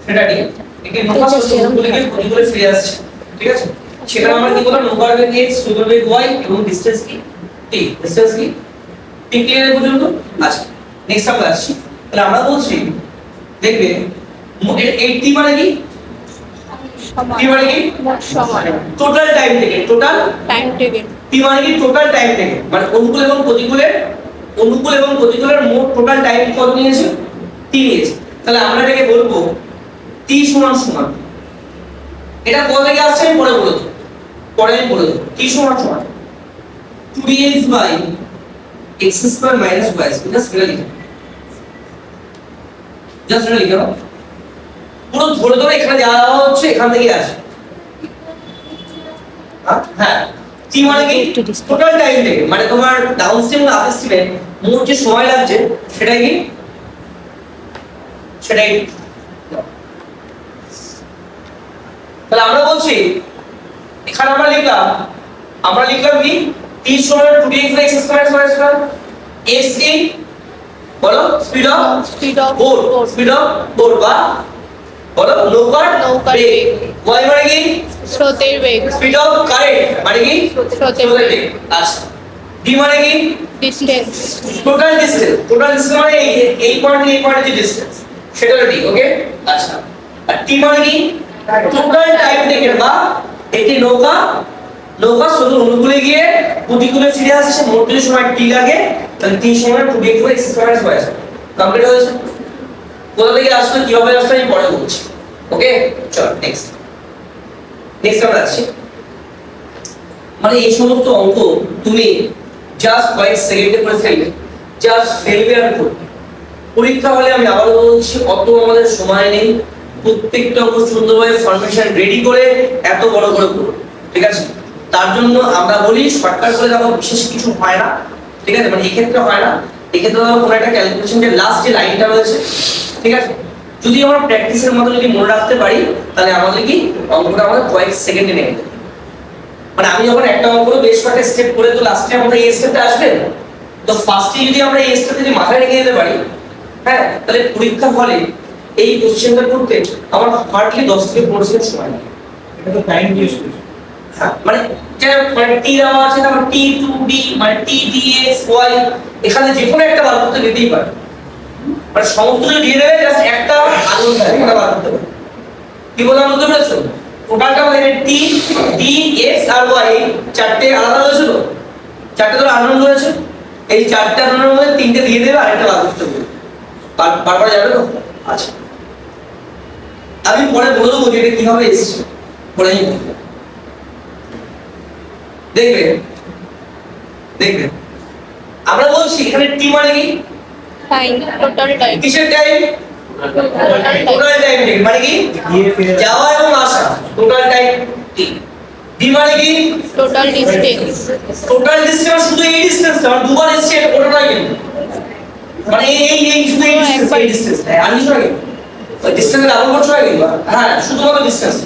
সেটা নিয়ে একে নৌকা সমুদ্রে গিয়ে প্রতিকূলে ফিরে আসছে, ঠিক আছে? সেখানে আমরা কি বললাম, নৌকার বেগ x, সমুদ্র বেগ y এবং ডিসটেন্স কি t, ডিসটেন্স কি t, ক্লিয়ার পর্যন্ত? আচ্ছা, নেক্সট আমরা আসছি। তাহলে আমরা বলছি দেখবে এই t মানে কি, t মানে কি টোটাল টাইম থেকে, টোটাল টাইম থেকে, t মানে কি টোটাল টাইম থেকে, মানে অনুকূল এবং প্রতিকূলের মোট টোটাল টাইম কত নিয়েছে, t নিয়েছে। তাহলে আমরা এটাকে বলবো t সমান সমান, এটা কত থেকে আসছে আমি পরে বলে দেব, t সমান সমান 2dx by x square minus y square, just এটা লিখো, পুরো ধরে ধরে এখানে যা দেওয়া হচ্ছে এখান থেকে আসে। হ্যাঁ, t মানে কি টোটাল টাইম থেকে, মানে তোমার ডাউনস্ট্রিম আর আপস্ট্রিমে মোট যে সময় লাগছে সেটাই কি, তাহলে আমরা বলছি এখানে আমরা লিখলাম কি t সমান 2dx by x square y square, x কি বলো স্পিড অফ বোট বা বলো নৌকার বেগ, y মানে কি স্রোতের বেগ, স্পিড অফ কারেন্ট মানে কি স্রোতের বেগ। আচ্ছা, d মানে কি ডিসটেন্স, টোটাল ডিসটেন্স মানে এই পয়েন্ট থেকে এই পয়েন্টের যে ডিসটেন্স সেটা হলো d, ওকে? আচ্ছা, আর t মানে কি টোটাল টাইম টেকেন, বা একটি নৌকা শুধু অনুকূলে গিয়ে প্রতিকূলে ফিরে আসছে, মোট যদি সময় t লাগে তাহলে t সমান 2dx by x square y square complete হয়েছে। কোথা থেকে আসলো কিভাবে আসলো আমি পরে বলছি, ওকে? চল নেক্সট আমরা আসছি। মানে এই সমস্ত অঙ্ক তুমি জাস্ট কয়েক সেকেন্ডে করে ফেলবে, জাস্ট ফেলবে আর করবে। পরীক্ষা হলে আমি আবার বলছি অত আমাদের সময় নেই, প্রত্যেকটা অঙ্ক সুন্দরভাবে ফরমেশন রেডি করে এত বড় করে করব, ঠিক আছে? তার জন্য আমরা বলি শর্টকাট করে দেখো, বিশেষ কিছু হয় না, ঠিক আছে? মানে এই ক্ষেত্রে হয় না, এই ক্ষেত্রে ধরো কোনো একটা ক্যালকুলেশন যে লাস্ট যে লাইনটা রয়েছে, ঠিক আছে, যদি আমরা প্র্যাকটিসের মতো যদি মনে রাখতে পারি তাহলে আমাদের কি অঙ্কটা আমাদের কয়েক সেকেন্ডে নেবে। মানে আমি যখন একটা অঙ্ক বেশ কয়েকটা স্টেপ করে তো লাস্টে আমরা এই স্টেপটা আসবে, তো ফার্স্টে যদি আমরা এই স্টেপটা যদি মাথায় রেখে দিতে পারি, হ্যাঁ, তাহলে পরীক্ষা হলে এই কোশ্চেনটা করতে আমার হার্ডলি 10 থেকে 15 সেকেন্ড সময় লাগে। এটা তো টাইম ইউজ করছি, হ্যাঁ, মানে t দেওয়া আছে, তারপর t to d মানে t dx y, এখানে যে কোনো একটা বার করতে দিতেই পারে, মানে সমস্ত যদি দিয়ে দেবে জাস্ট একটা আননোন থাকে এটা বার করতে হবে। কি বললাম বুঝতে পেরেছো? টোটালটা মানে t d x আর y চারটে আলাদা রয়েছে, তো চারটে তো আননোন রয়েছে, এই চারটে আননোনের মধ্যে তিনটে দিয়ে দেবে আর একটা বার করতে হবে, বারবার যাবে তো। আচ্ছা, আমি পরে বলে দেবো যে এটা কিভাবে এসেছে, পরে আমি বলবো, দেখবে আমরা বলছি এখানে t মানে কি টাইম, টোটাল টাইম, কিসের টাইম, টোটাল টাইম থেকে, মানে কি যাওয়া এবং আসা টোটাল টাইম t। d মানে কি টোটাল ডিসটেন্স, শুধু এই ডিসটেন্সটা মানে দুবার এসেছে, এটা কোটা নয় কিন্তু, মানে এই শুধু এই ডিসটেন্স আর কিছু না, ওই ডিসটেন্সের আবার করছো না কিন্তু, হ্যাঁ শুধুমাত্র ডিসটেন্স।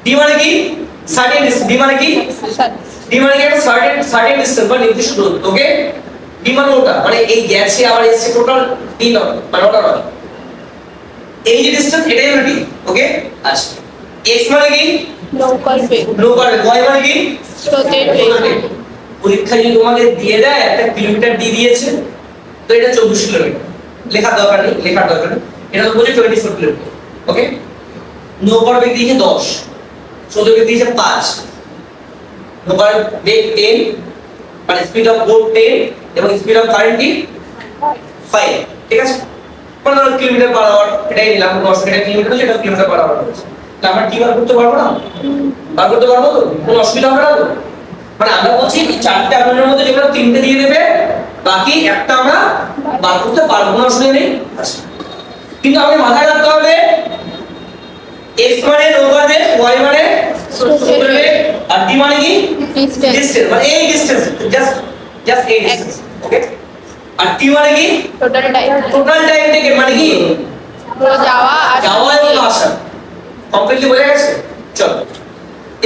d মানে কি সার্টেন ডিসটেন্স, d মানে কি একটা সার্টেন ডিসটেন্স বা নির্দিষ্ট দূরত্ব, ওকে? d মানে ওটা, মানে এই গেছে আবার এসেছে, টোটাল d নয়, মানে ওটা নয়, এই যে ডিসটেন্স এটাই হলো d, ওকে? আচ্ছা, x মানে কি নৌকার বেগ, y মানে কি স্রোতের বেগ। পরীক্ষা যদি তোমাকে দিয়ে দেয় 1 কিলোমিটার d দিয়েছে, তো এটা 24 কিলোমিটার, লেখার দরকার নেই, এটা তো বলছে 24 কিলোমিটার, ওকে? নৌকার বেগ দিয়েছে 10, স্রোতের বেগ দিয়েছে 5, নৌকার বেগ 10 মানে স্পিড অফ বোট 10 এবং স্পিড অফ কারেন্ট কি 5, ঠিক আছে? 15 কিলোমিটার পার আওয়ার, এটাই নিলাম, 10 কিলোমিটার সেটা কিলোমিটার পার আওয়ার হচ্ছে। তাহলে আমরা কি বার করতে পারবো না? বার করতে পারবো তো, কোনো অসুবিধা হবে না তো? মানে আমরা বলছি এই চারটে আননোনের মধ্যে যেগুলো তিনটে দিয়ে দেবে, বাকি একটা আমরা বার করতে পারবো, কোনো অসুবিধা নেই। আচ্ছা, কিন্তু আমাকে মাথায় রাখতে হবে x মানে নৌকার বেগ, y মানে স্রোতের বেগ, আর d মানে কি ডিসটেন্স, মানে এই ডিসটেন্স, জাস্ট এই ডিসটেন্স, ওকে? আর t মানে কি টোটাল টাইম থেকে, মানে কি যাওয়া এবং আসা, কমপ্লিটলি বোঝা গেছে? চলো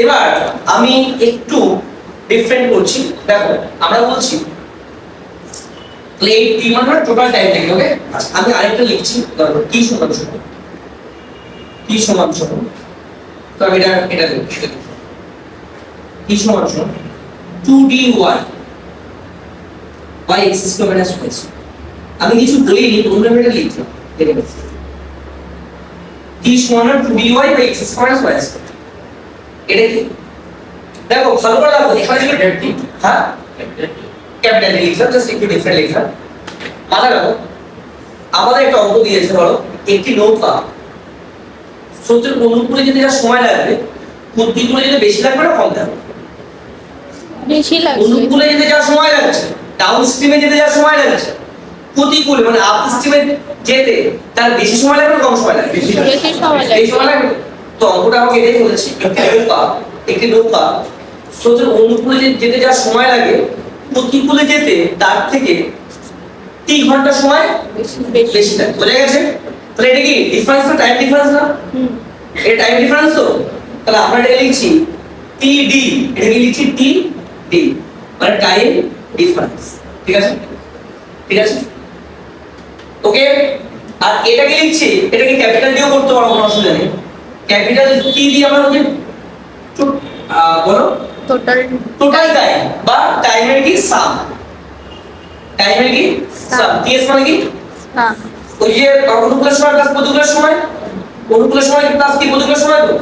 এবার আমি একটু ডিফারেন্ট করছি, দেখো আমরা বলছি এই t মানে টোটাল টাইম থেকে, ওকে? আমি আরেকটা লিখছি, ধরো t সমান t সমান সমান তো আমি এটা দেব t সমান সমান 2dy by x square minus y square আমি কিছু বলিনি তোমরা এটা লিখো দেখে নিন t সমান 2dy by x square minus y square এটা কি দেখো ভালো করে দেখো এখানে ছিল ডেট হ্যাঁ ক্যাপিটাল লিখলাম জাস্ট একটু ডিফারেন্ট লিখলাম মাথায় রাখো আমাদের একটা অঙ্ক দিয়েছে ধরো একটি নৌকা স্রোতের অনুকূলে যেতে যা সময় লাগবে প্রতিকূলে যেতে বেশি লাগবে না কম লাগবে বেশি লাগবে অনুকূলে যেতে যা সময় লাগছে ডাউন স্ট্রিমে যেতে যা সময় লাগছে প্রতিকূলে মানে আপ স্ট্রিমে যেতে তার বেশি সময় লাগবে না কম সময় লাগবে বেশি সময় বেশি সময় লাগবে লাগবে তো অঙ্কটা আমাকে এটাই বলেছে একটি নৌকা স্রোতের অনুকূলে যেতে যা সময় লাগে প্রতিকূলে যেতে তার থেকে 3 ঘন্টা সময় বেশি লাগে বোঝা গেছে তাহলে এটা কি ডিফারেন্স না টাইম ডিফারেন্স না এটা টাইম ডিফারেন্স তো তাহলে আমরা এটা লিখছি TD এটা লিখছি TD মানে টাইম ডিফারেন্স ঠিক আছে ঠিক আছে ওকে আর এটাকে লিখছি এটাকে ক্যাপিটাল দিয়েও করতে পারো কোনো অসুবিধা নেই ক্যাপিটাল T দিয়ে আমরা ওকে বলো টোটাল টোটাল টাইম বা টাইমের কি সাম টাইমের কি সাম টিএস মানে কি হ্যাঁ ওই যে অনুকূলের সময় প্লাস প্রতিকূলের সময় অনুকূলের সময় প্লাস কি প্রতিকূলের সময় তো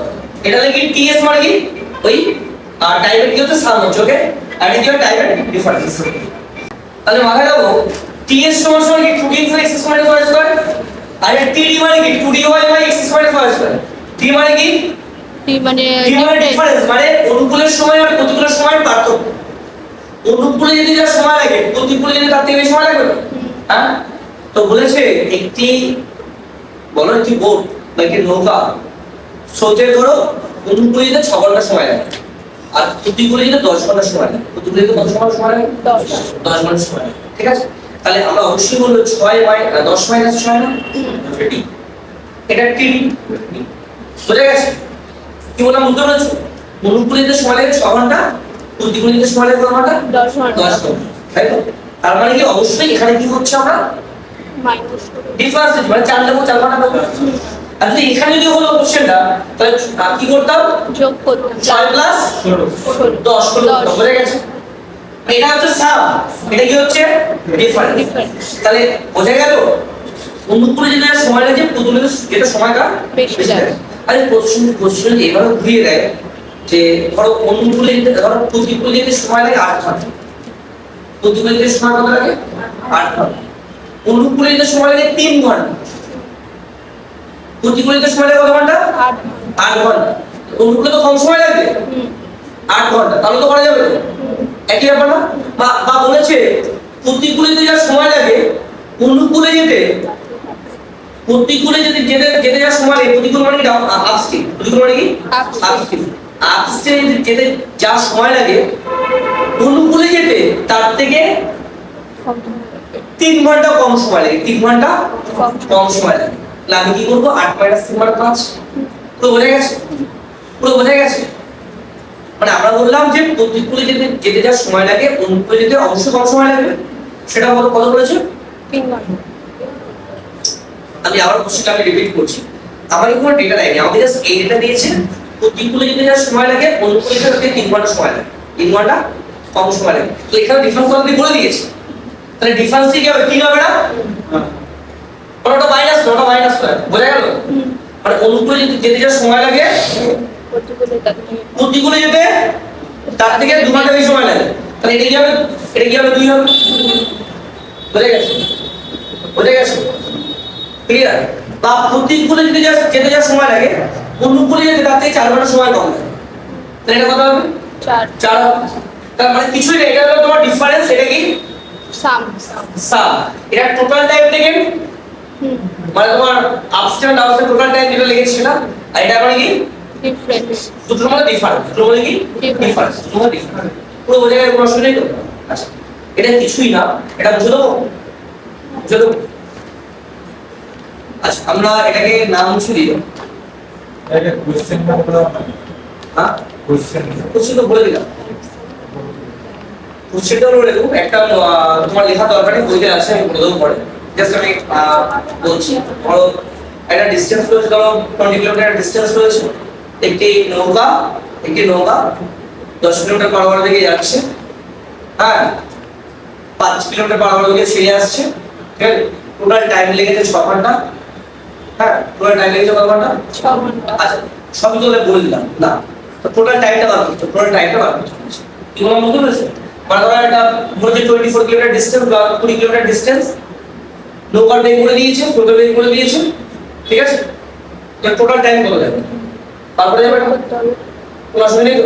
এটা লাগি টিএস মানে কি ওই টাইমের কি হচ্ছে সাম হচ্ছে ওকে আর এটা কি টাইমের ডিফারেন্স তাহলে মাথায় রাখো টিএস সমান সমান কি 2d x square y square আর টিডি মানে কি 2dy x square y square T মানে কি টি মানে টি মানে ডিফারেন্স মানে অনুকূলের সময় আর প্রতিকূলের সময়ের পার্থক্য অনুকূলে যদি যা সময় লাগে প্রতিকূলে যদি তার থেকে বেশি সময় লাগবে হ্যাঁ তো বলেছে একটি বলো একটি বোট বা একটি নৌকা স্রোতে ধরো অনুকূলে যেতে 6 ঘন্টা সময় লাগে আর প্রতিকূলে যেতে 10 ঘন্টা সময় লাগে প্রতিকূলে যেতে কত সময় লাগে 10 ঘন্টা সময় লাগে ঠিক আছে তাহলে আমরা অবশ্যই বলবো 6 বাই 10 মাইনাস 6 না এটা টি বুঝা গেছে কি বললাম বুঝতে পেরেছো অনুকূলে যেতে সময় লাগে 6 ঘন্টা প্রতিকূলে যেতে সময় লাগে কত ঘন্টা 10 ঘন্টা 10 ঘন্টা তাই তো তার মানে কি অবশ্যই এখানে কি হচ্ছে আমরা মাইনাস ডিফারেন্স মানে 4 দেবো 4 ঘন্টা দেবো আর যদি এখানে যদি হলো কোশ্চেনটা তাহলে কি করতাম যোগ করতাম 6 প্লাস 10 করতাম বুঝে গেছে এটা হচ্ছে সাম এটা কি হচ্ছে ডিফারেন্স তাহলে বোঝা গেল অনুকূলে যেটা সময় লাগে প্রতিকূলে যেটা সময়টা বেশি লাগে আরে কোশ্চেন এভাবে ঘুরিয়ে দেয় যে ধরো অনুকূলে যেতে ধরো প্রতিকূলে যেতে সময় লাগে 8 ঘন্টা প্রতিকূলে যেতে সময় কত লাগে 8 ঘন্টা অনুকূলে যেতে সময় লাগে 3 ঘন্টা প্রতিকূলে যেতে সময় লাগে কত ঘন্টা 8 ঘন্টা অনুকূলে তো কম সময় লাগবে 8 ঘন্টা তাহলে তো করা যাবে তো একই ব্যাপার না বা বলেছে প্রতিকূলে যেতে যা সময় লাগে অনুকূলে যেতে যা সময় লাগে প্রতিকূল মানে কি আপস্ট্রিম প্রতিকূল মানে কি আপস্ট্রিম যেতে যা সময় লাগে অনুকূলে যেতে তার থেকে 3 ঘন্টা কম সময় লাগে 3 ঘন্টা কম সময় লাগে তাহলে আমি কি করবো 8 মাইনাস 3 মানে 5 পুরো বোঝা গেছে পুরো বোঝা গেছে মানে আমরা বললাম যে প্রতিকূলে যেতে যা সময় লাগে অনুকূলে যেতে অবশ্যই কম সময় লাগবে সেটা কত বলেছে 3 ঘন্টা আমি আবার কোশ্চেনটা আমি রিপিট করছি আমার কোনো ডেটা দেয়নি আমাদের জাস্ট এই ডেটা দিয়েছে প্রতিকূলে যেতে যা সময় লাগে অনুকূলে যেতে 3 ঘন্টা সময় লাগে 3 ঘন্টা কম সময় লাগে তো এখানে ডিফারেন্স অলরেডি বলে দিয়েছে তাহলে ডিফারেন্স কি হবে 3 হবে না ওটা মাইনাস হয় বোঝা গেল মানে অনুকূলে যেতে যা সময় লাগে প্রতিকূলে যেতে তার থেকে 2 ঘন্টা বেশি সময় লাগে তাহলে এটা কি হবে 2 হবে বোঝা গেছে ক্লিয়ার বা প্রতিকূলে যেতে যা সময় লাগে অনুকূলে যেতে তার থেকে 4 ঘন্টা সময় কম লাগে তাহলে এটা কত হবে 4 হবে তার মানে কিছুই না এটা হলো তোমার ডিফারেন্স এটা কি সাম এটা টোটাল টাইম থেকে মানে তোমার আপস্ট্রিম ডাউনস্ট্রিম টোটাল টাইম যেটা লেগেছে সেটা আর এটা মানে কি ডিফারেন্স দুটোর মধ্যে ডিফারেন্স দুটোর মধ্যে কি ডিফারেন্স তোমার ডিফারেন্স পুরো বোঝা গেল কোনো অসুবিধা নেই তো আচ্ছা এটা কিছুই না এটা বুঝে দেবো আচ্ছা আমরা এটাকে নাম মুছে দিই এটা কোশ্চেন না বলা হ্যাঁ কোশ্চেন তো বলে দিলাম কোশ্চেনটা বলে দেবো একটা তোমার লেখা দরকার নেই বইতে আছে আমি বলে দেবো পরে জাস্ট আমি বলছি ধরো একটা ডিসটেন্স রয়েছে, ধরো 20 কিলোমিটার ডিসটেন্স রয়েছে, একটি নৌকা 10 কিলোমিটার পার আওয়ার দিকে যাচ্ছে, হ্যাঁ 5 কিলোমিটার পার আওয়ার দিকে ফিরে আসছে, ঠিক আছে? টোটাল টাইম লেগেছে 6 ঘন্টা, হ্যাঁ টোটাল টাইম লেগেছে কত ঘন্টা? 6 ঘন্টা। আচ্ছা সবই তো বলে দিলাম না, তো টোটাল টাইমটা বার করতে, টোটাল টাইমটা বার করতে হচ্ছে। কি বললাম বুঝতে পেরেছো? মানে ধরো একটা বলছে 24 কিলোমিটার ডিসটেন্স বা 20 কিলোমিটার ডিসটেন্স, নৌকার বেগ করে দিয়েছে, স্রোতের বেগ করে দিয়েছে, ঠিক আছে? তো টোটাল টাইম কত যাবে? তারপরে যাবে না? করতে হবে। কোনো অসুবিধা নেই তো?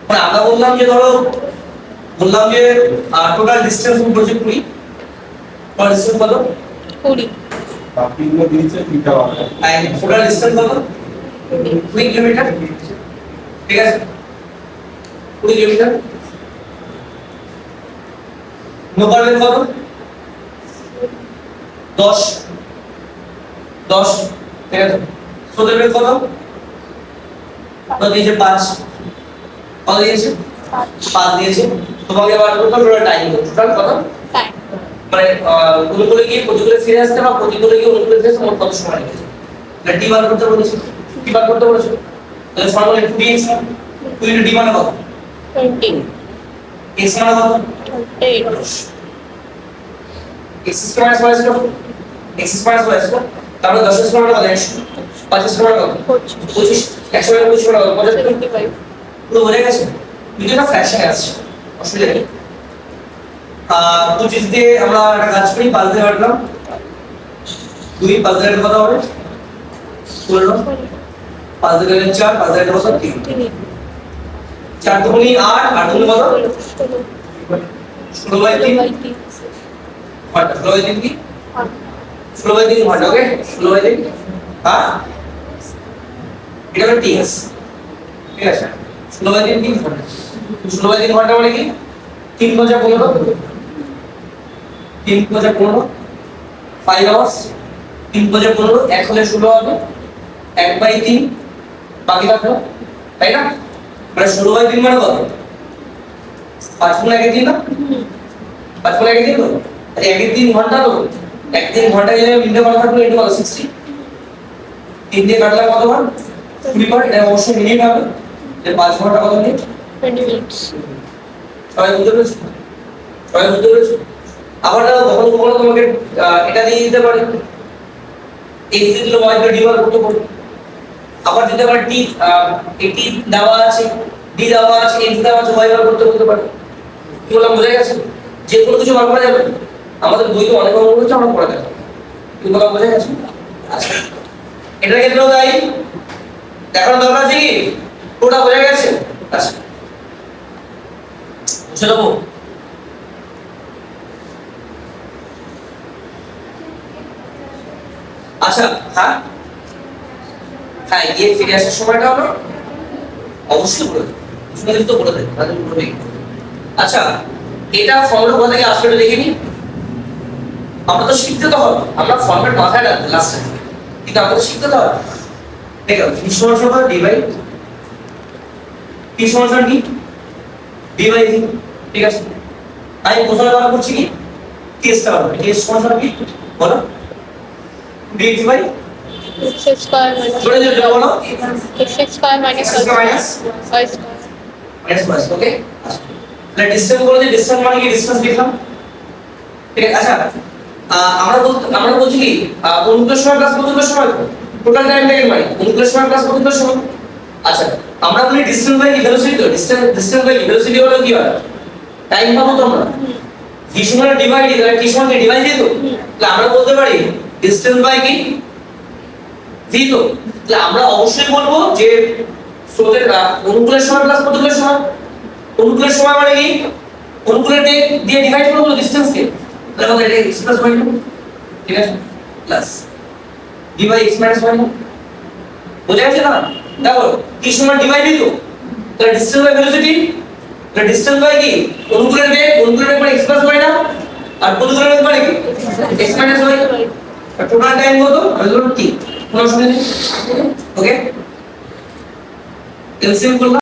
মানে আমরা বললাম যে ধরো যে টোটাল ডিসটেন্স বলছে 20, টোটাল ডিসটেন্স কত? 20। বাকিগুলো দিয়েছে তিনটা বাকি। আর টোটাল ডিসটেন্স কত? 20 কিলোমিটার, ঠিক আছে? 20 কিলোমিটার। নৌকার বেগ কত? 10, ঠিক আছে? স্রোতের বেগ কত? দিয়েছে 5, কত দিয়েছে? 5 দিয়েছে। তোমাকে বার করতে হবে টোটাল টাইম, টোটাল কত? টাইম। মানে অনুকূলে গিয়ে প্রতিকূলে ফিরে আসতে বা প্রতিকূলে গিয়ে অনুকূলে ফিরে আসতে মোট কত সময় লেগেছে? এটা টি বার করতে বলেছে, টি বার করতে বলেছে, তাহলে ফর্মুলা 2x, 2 ইনটু d মানে কত? 20। x মানে কত? 8। x square y square, x square y square, তারপরে 10 স্কয়ার মানে কত? 100, 5 স্কয়ার মানে কত? 25, 100 মানে 25 মানে কত? 75। 75। পুরো বোঝা গেছে? দুটোটা ফ্র্যাকশনে আসছে, অসুবিধা নেই। 25 দিয়ে আমরা একটা কাজ করি, 5 দিয়ে কাটলাম 2, 5 দিয়ে কত হবে? 16, 5 দিয়ে কাটলে 4, 5 দিয়ে কত? 3, 4 দুগুণী 8, 8 দুগুণী কত? 16/3 ঘন্টা, 16/3 কি? 16/3 ঘন্টা, ওকে? 16/3, হ্যাঁ এটা হলো টিএস, ঠিক আছে? 16/3 3 ঘন্টা, 16/3 ঘন্টা মানে কি? 3 × 15, 3 × 15, 5 আওয়ার্স, 3 × 15, 1 হলে 16 হবে, 1/3 বাকি থাকলো, তাই না? মানে 16/3 মানে কত? 5 গুণ 1 3 না? 5 গুণ 1 3 তো? আচ্ছা 1 3 ঘন্টা তো? 1 3 ঘন্টা গেলে মিনিটে কত থাকলো? ইনটু কত? 60। 3 দিয়ে কাটলে কত বার? 20 বার, এটা অবশ্যই মিনিট হবে। যে 5 ঘন্টা কত মিনিট? 20 minutes। সবাই বুঝতে পেরেছো? সবাই বুঝতে পেরেছো? আবার না কখনো কখনো তোমাকে এটা দিয়ে দিতে পারে, x দিয়ে দিলে y দিয়ে ডিভাইড করতে পারে, আবার দিতে পারে t, এটি দেওয়া আছে, d দেওয়া আছে, x দেওয়া আছে, y বার করতে বলতে পারে। কি বললাম বোঝা গেছে? যে কোনো কিছু বার করা যাবে, আমাদের বইতে অনেক অঙ্ক রয়েছে, আমরা পড়া যাবে। কি বললাম বোঝা গেছে? আচ্ছা এটার ক্ষেত্রেও তাই, দেখানোর দরকার আছে কি? পুরোটা বোঝা গেছে? আচ্ছা বুঝে দেবো? আচ্ছা হ্যাঁ হ্যাঁ, গিয়ে ফিরে আসার সময়টা হলো অবশ্যই বলে দেবে, শুনে তো বলে দেবে, তাহলে বলবে। আচ্ছা এটা ফর্মুলা কোথা থেকে আসলে দেখে নি? আমরা তো শিখতে তো হবে, আমরা ফর্মেট মাথায় রাখবো লাস্টে, কিন্তু আমাদের শিখতে তো হবে। দেখো v সমান d বাই t সমান কি? d বাই v, ঠিক আছে? আমি প্রথমে ব্যবহার করছি কি? টেস্টটা হবে, টেস্ট সমান কি বলো? dx by x square minus জোরে জোরে বলো, x square minus x square minus y square। Minus ওকে। আচ্ছা তাহলে ডিসটেন্স বলে যে ডিসটেন্স মানে কি? ডিসটেন্স লিখলাম, ঠিক আছে? আচ্ছা আমরা বলছি কি অনুকূলের সময় প্লাস প্রতিকূলের সময়, টোটাল টাইম টাকে মানে অনুকূলের সময় প্লাস প্রতিকূলের সময়। আচ্ছা আমরা বলি ডিসটেন্স বাই ভেলোসিটি, তো ডিসটেন্স বাই ভেলোসিটি হলো কি হয়? টাইম পাবো তো আমরা v সমান ডিভাইড, তাহলে t সমান ডিভাইড দিই তো, তাহলে আমরা বলতে পারি ডিসটেন্স বাই কি v, তো তাহলে আমরা অবশ্যই বলবো যে স্রোতের অনুকূলের সময় প্লাস প্রতিকূলের সময়। অনুকূলের সময় মানে কি? অনুকূলের বেগ দিয়ে ডিভাইড করব ডিসটেন্স কে, তাহলে আমাদের এটা x প্লাস y, ঠিক আছে? Plus d by x minus y, বোঝা গেছে না? দেখো t সমান ডিভাইড দিই তো, তাহলে ডিসটেন্স বাই ভেলোসিটি, তাহলে ডিসটেন্স বাই কি? অনুকূলের বেগ মানে x প্লাস y না, আর প্রতিকূলের বেগ মানে কি? x minus y। Total time কত? আমি বললাম t, কোনো অসুবিধা নেই, ওকে? এলসিএম করলাম।